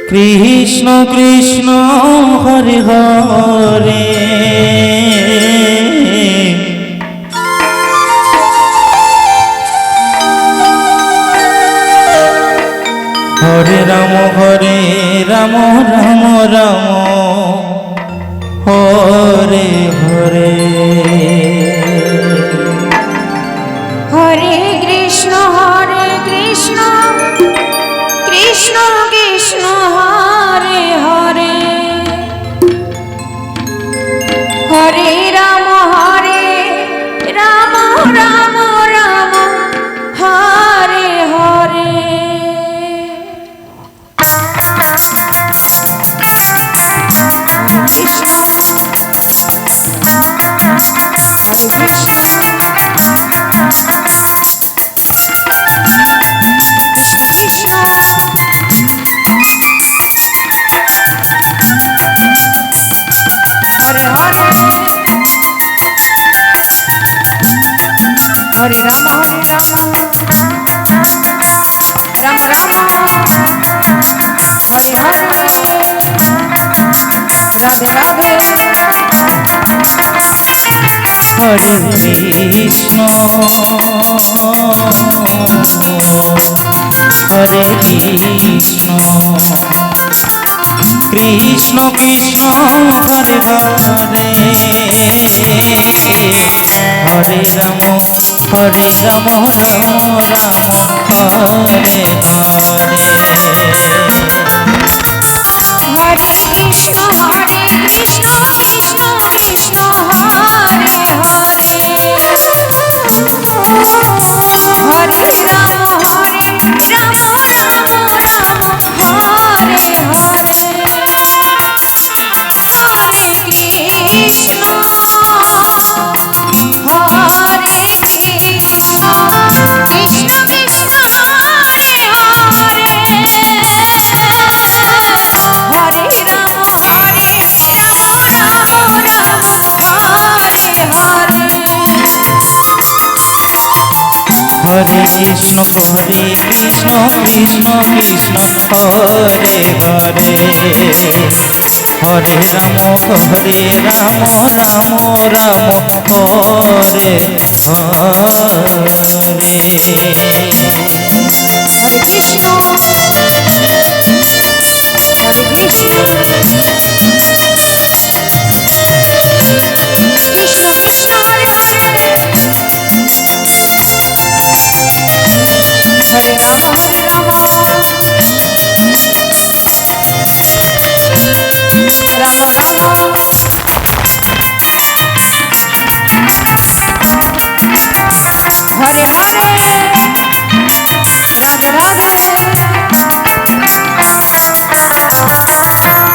Krishna Krishna Hare Hare Hare Ram Ram Ram Hare Hare Hare Krishna Krishna Krishna Hare Hare Hare Ram Ram Ram Hare Hare Krishna Hare Krishna Hare Ram Ram Ram Hare Hare Radhe Radhe Hare Krishna Hare Krishna Krishna Krishna Hare Hare Hare Ram Ram Ram Hare Hare Hare Krishna Krishna Krishna Hare Hare Hare Ram Ram Ram Hare Hare Hare Krishna Hare Krishna Krishna Krishna Hare Hare Hare Ram Ram Hare Hare Hare Krishna Krishna Krishna Hare Hare Hare Ram Ram Ram Hare Hare Hare Krishna Krishna Krishna Hare Hare Hare Ram Ram Hare Hare Radhe Radhe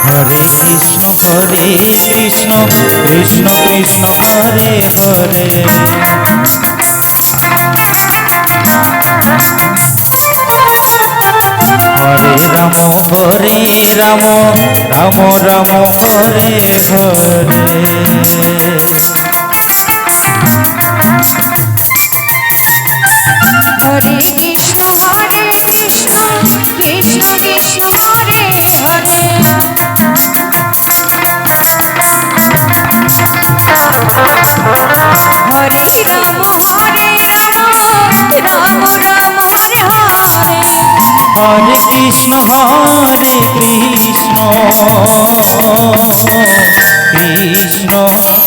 Hare Krishna Krishna Krishna Hare Hare Hare Ram Ram Ram Hare Hare Hare Krishna Krishna Krishna Hare Hare Hare Ram Ram Ram Hare Hare Hare Krishna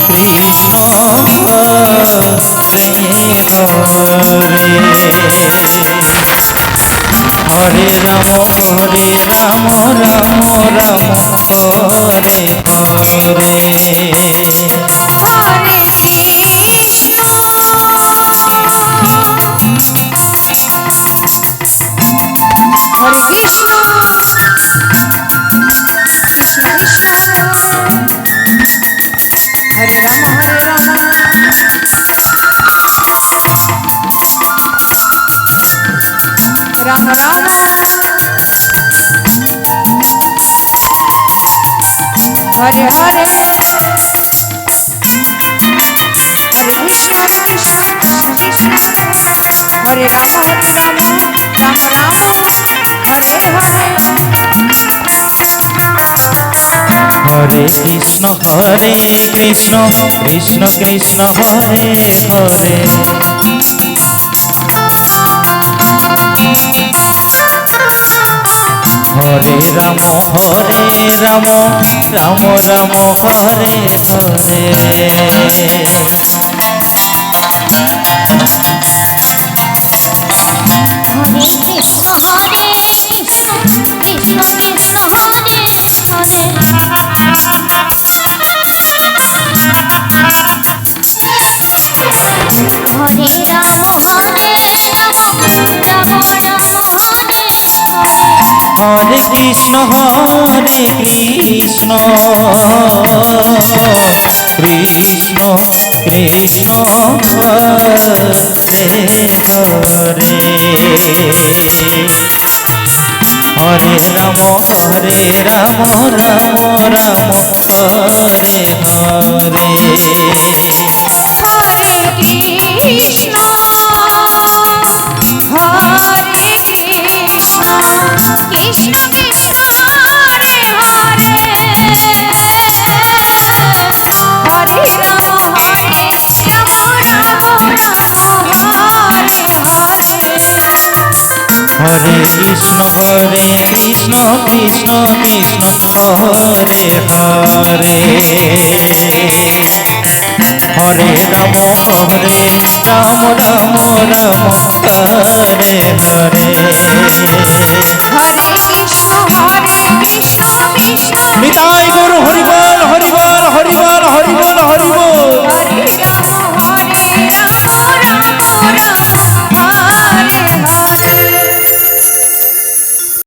Krishna Krishna Hare Hare Hare Ram Ram Hare Hare Hare Krishna Hare Krishna Krishna Krishna Hare Ram Ram Ram Hare Hare Hare Krishna Krishna Krishna Hare Ram Ram Ram Hare Hare Hare Krishna Krishna Krishna Hare Hare Hare Ram Ram Ram Hare Hare Hare Krishna Krishna Krishna Hare Hare Hare Ram Ram Ram Hare Hare Hare Krishna Krishna Krishna Krishna Hare Hare Hare Ram Ram Ram Hare Hare Hare Krishna Krishna Krishna Hare Hare Hare Ram Ram Ram Ram Hare Hare Hare Krishna Krishna Krishna Hare Hare Hare Ram Ram Ram Hare Hare Hare Krishna Krishna Nitai Gour Hari